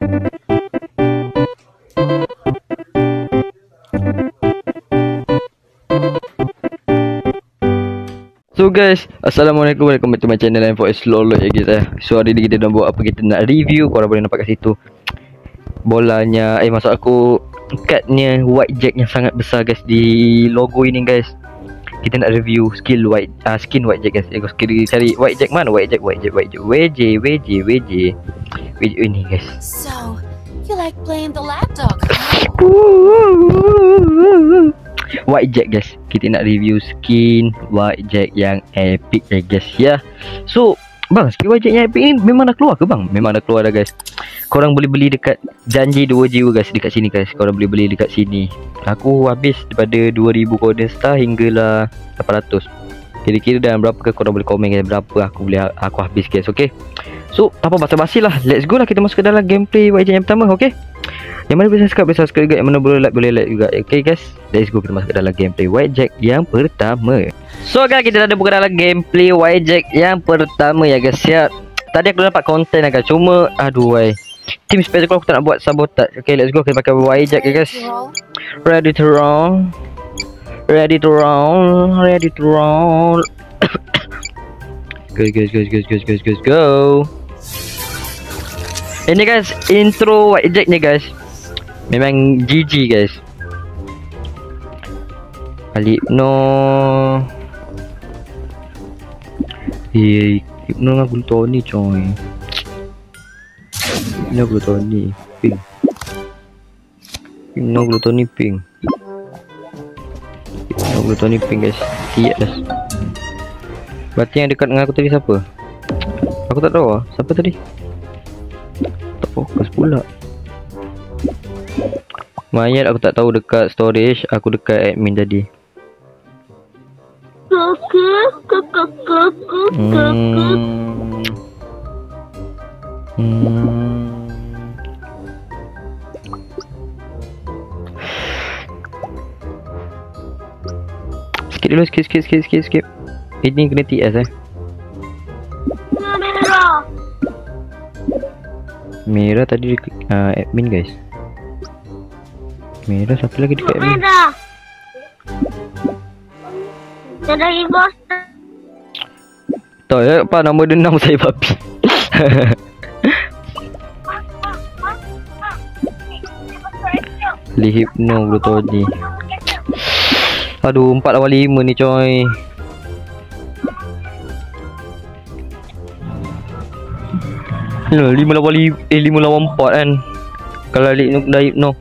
So guys, assalamualaikum, welcome back to my channel and for a slow load ya guys. So hari ni kita nak buat apa, kita nak review. Korang boleh nampak kat situ bolanya, maksud aku cardnya white jack yang sangat besar guys di logo ini guys. Kita nak review skin white jack guys. Kita cari white jack mana? White jack WJ ini guys. So, you like playing the lapdog? White jack guys, kita nak review skin white jack yang epic ya guys ya. So bang, skin white jack yang epic ni memang dah keluar ke bang? Memang dah keluar dah guys. Korang boleh beli dekat Janji 2 jiwa guys, dekat sini guys. Korang boleh beli dekat sini. Aku habis daripada 2000 golden star hinggalah 800. Kira-kira dalam berapa ke, korang boleh komen guys berapa aku habis guys. Okay, so tanpa basa-basi lah, let's go lah, kita masuk ke dalam gameplay white jack yang pertama. Okay, yang mana boleh subscribe juga, yang mana boleh like juga. Okay guys, let's go, kita masuk ke dalam gameplay white jack yang pertama. So guys, kita dah buka dalam gameplay white jack yang pertama ya guys ya. Tadi aku dah dapat konten agak, cuma aduh wai, team special aku tak nak buat sabotage. Okay, let's go, kita pakai white jack ya guys. Ready to roll. Go. Ini guys, intro white jack ni guys, memang GG guys. Alipno Hypno dengan Glutoni coy. Ini Glutoni pink. Hypno Glutoni pink. Hypno Glutoni pink guys. Siap guys. Berarti yang dekat dengan aku tadi siapa? Aku tak tahu lah. Siapa tadi? Tak fokus pula. Mayat aku tak tahu dekat storage. Aku dekat admin tadi. Skip dulu, skip. Ini kena TS Merah tadi dekat admin guys. Merah siapa lagi dekat admin? Ada bos. Tahu ya apa nama dia, nama saya babi. Hypno Glutoni. Aduh, 4 lawan 5 ni coy. No, 5 lawan 4 kan. Kalau Hypno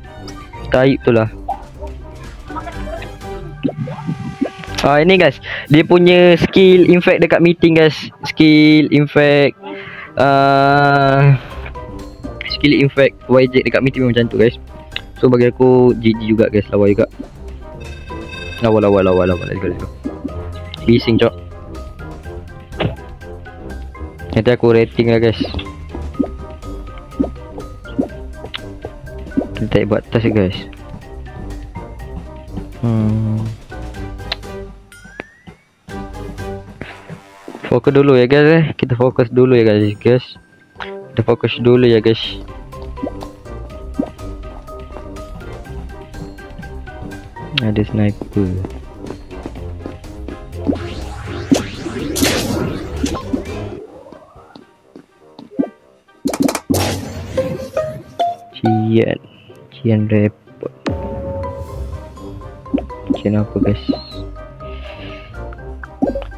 taib tu lah. Ini guys, dia punya skill infect dekat meeting guys. Skill infect white jack dekat meeting macam tu guys. So bagi aku GG juga guys, lawa juga. Lawa. Let's go. Bising cok. Nanti aku rating lah guys. Kita buat tas guys. Fokus dulu ya guys. Kita fokus dulu ya guys. Kita fokus dulu ya guys. Ada sniper. Cian repot. Cian apa guys?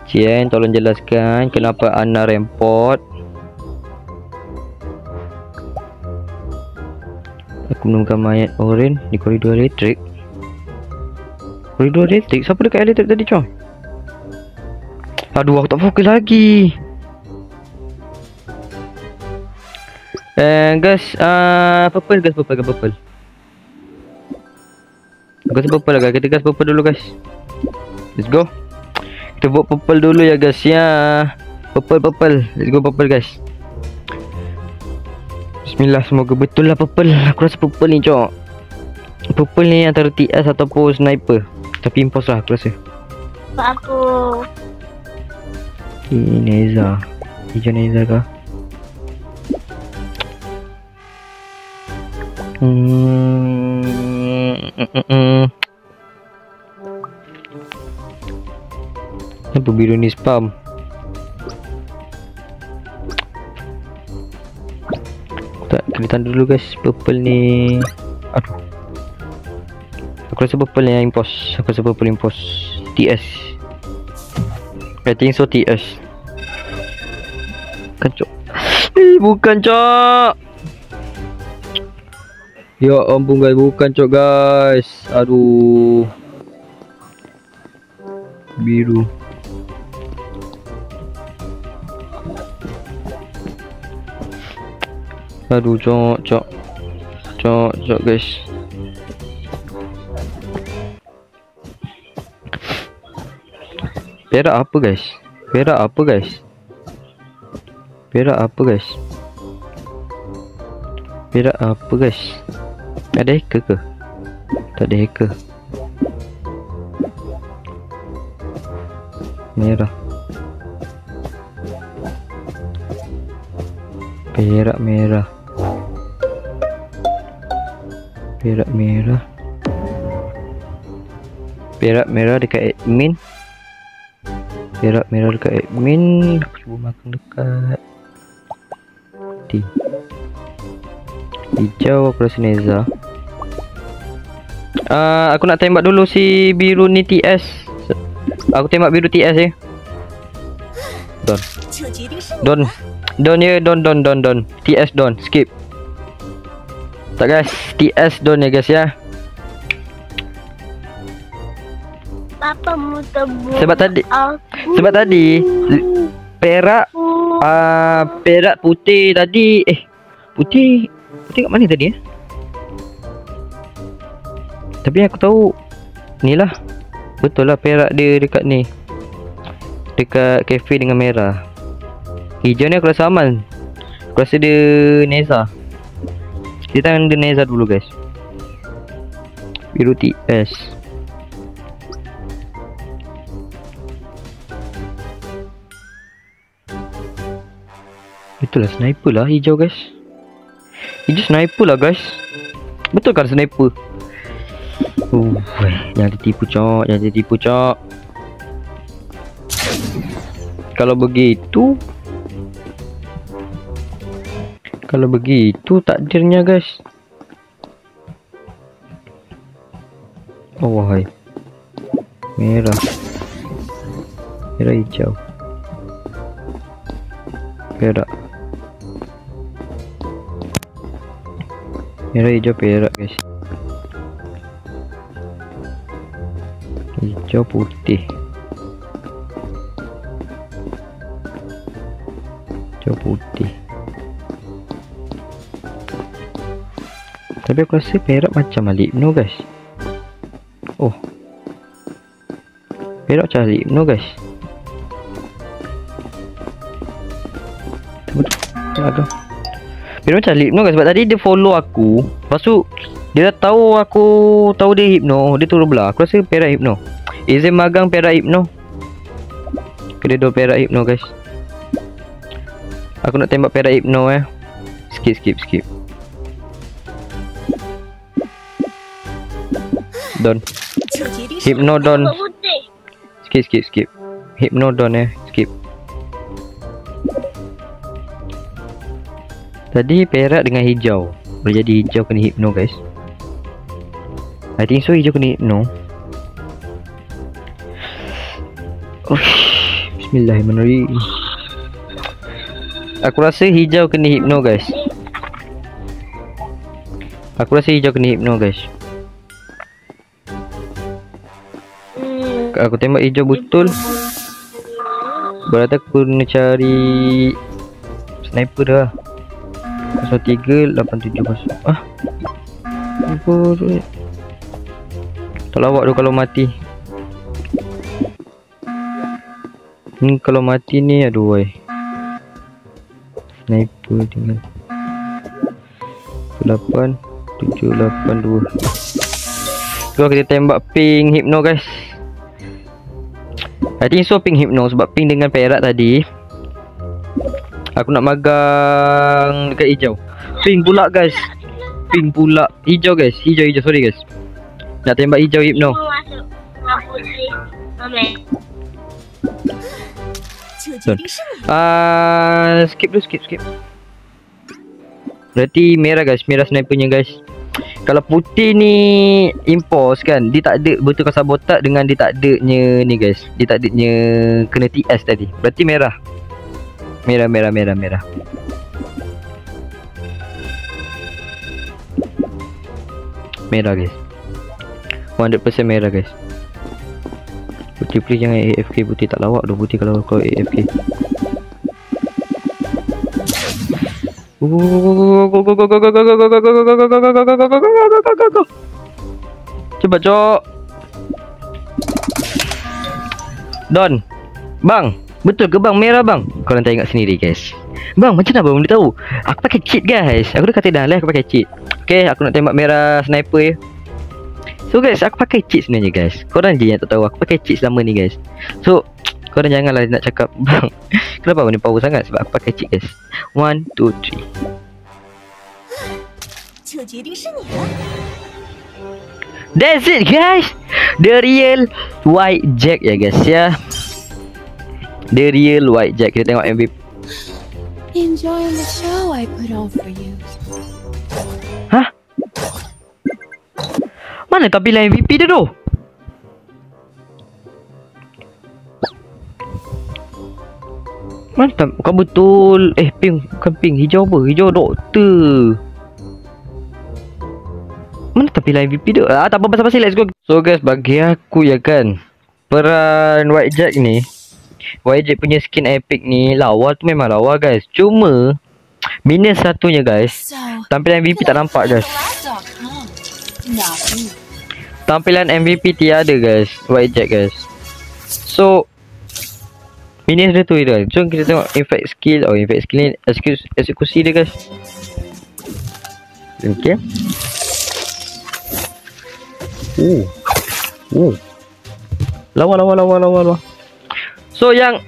Cian, tolong jelaskan kenapa Ana repot. Aku menemukan mayat oren di koridor elektrik. Koridor elektrik? Siapa dekat elektrik tadi coy? Aduh, aku tak fokus lagi. Guys, purple. Gas purple lah guys. Kita gas purple dulu guys. Let's go. Kita buat purple dulu ya guys ya. Purple. Let's go purple guys. Bismillah, semoga betul lah purple. Aku rasa purple ni cok. Purple ni antara TS ataupun sniper. Tapi impos lah aku rasa. Aku. Ini Neza. Hijau Neza kah? Apa biru ni spam? Tak, kena tahan dulu guys. Purple ni. Aduh. Aku rasa purple yang impos. Aku rasa purple impos. TS. I think so TS. Bukan cok. Bukan cok. Ya ampun guys, bukan cok guys. Aduh. Biru. Aduh cok guys. Perak apa guys? Perak apa guys? Perak apa guys? Perak apa guys? Ada hacker ke? Tak ada hacker. Merah. Perak merah. Perak merah. Perak merah dekat admin. Perak merah dekat admin. Aku cuba makan dekat T. Hijau aku rasa Neza. Aku nak tembak dulu si biru ni TS. Aku tembak biru TS je. Don. Don ya, don. TS don, skip. Tak guys, TS don ya guys ya. Papa mu tebus. Sebab tadi perak perak putih tadi. Putih kat mana tadi Tapi aku tahu ni lah. Betul lah perak dia dekat ni. Dekat kafe dengan merah. Hijau ni aku rasa aman. Aku rasa dia Neza. Kita tangan dia Neza dulu guys. Biru TS. Itulah sniper lah hijau guys. Hijau sniper lah guys. Betul kan sniper? Jangan ditipu cok. Jangan ditipu cok. Kalau begitu takdirnya guys. Oh wahai. Merah. Merah hijau. Perak. Merah hijau perak guys. Hijau putih. Hijau putih. Tapi aku rasa perak macam Alipno guys. Oh, perak macam Alipno guys. Aduh. Perak macam Alipno guys. Sebab tadi dia follow aku. Lepas tu dia dah tahu aku tahu dia Hypno. Dia turun belah. Aku rasa perak Hypno. Izin magang perak Hypno. Kedua dua perak Hypno guys. Aku nak tembak perak Hypno Skip. Don. Hypno don. Skip. Hypno don skip. Tadi perak dengan hijau. Boleh jadi hijau kena Hypno guys. I think so hijau kena Hypno. Bismillahirrahmanirrahim. Aku rasa hijau kena Hypno guys. Aku tembak hijau betul. Berarti aku kena cari sniper dah. 03 87 masuk. Apa tu? Tak lawak tu kalau mati. Ni kalau mati ni aduh woi. Sniper tinggal 8782. So kita tembak ping Hypno guys. I think so ping Hypno sebab ping dengan perak tadi. Aku nak magang dekat hijau. Ping pula guys. pink pula. Hijau guys. Hijau. Sorry guys. Nak tembak hijau Hypno. Mau masuk dengan putri. Amin. Skip dulu, skip. Berarti merah guys, merah snipernya guys. Kalau putih ni impos kan, dia tak ada betul sabotat dengan dia tak adanya ni guys. Dia tak adanya kena TS tadi. Berarti merah. Merah. Merah guys. 100% merah guys. Putih please jangan AFK. Putih tak lawak dah putih kalau kau AFK. Cepat cok. Don. Bang, betul ke bang merah bang? Korang tengok sendiri guys. Bang, macam mana bang boleh tahu? Aku pakai cheat guys. Aku dah kata dah lah aku pakai cheat. Okay, aku nak tembak merah sniper ya. So guys, aku pakai cheat sebenarnya guys. Korang je yang tak tahu aku pakai cheat selama ni guys. So, korang janganlah nak cakap bang, kenapa ni power sangat? Sebab aku pakai cheat guys. 1, 2, 3. 这决定是你了。 That's it guys. The real white jack ya guys ya. The real white jack. Kita tengok MVP. Enjoying the show I put on for you. Hah? Mana tampilan MVP dia tu? Mantap. Kau betul. Pink. Bukan pink. Hijau apa? Hijau doktor. Mana tampilan MVP dia? Tak apa pasal-pasal. Let's go. So guys, bagi aku ya kan, peran White Jack ni, White Jack punya skin epic ni, lawa tu memang lawa guys. Cuma minus satunya guys, So, tampilan MVP tak nampak guys. lapdog, huh? Not me. Tampilan MVP tiada guys, White Jack guys. So minus dia tu guys. Jom kita tengok effect skill. Oh, effect skill ni eksekusi dia guys. Okay. Lawa. So yang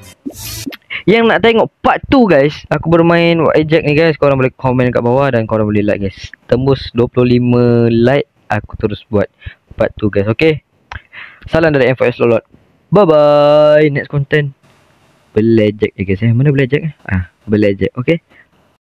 nak tengok part 2 guys, aku bermain White Jack ni guys, korang boleh komen kat bawah dan korang boleh like guys. Tembus 25 like, aku terus buat part 2 guys. Okay. Salam dari M4S Lolot. Bye bye. Next content Blackjack guys. Mana Blackjack? Blackjack. Okay.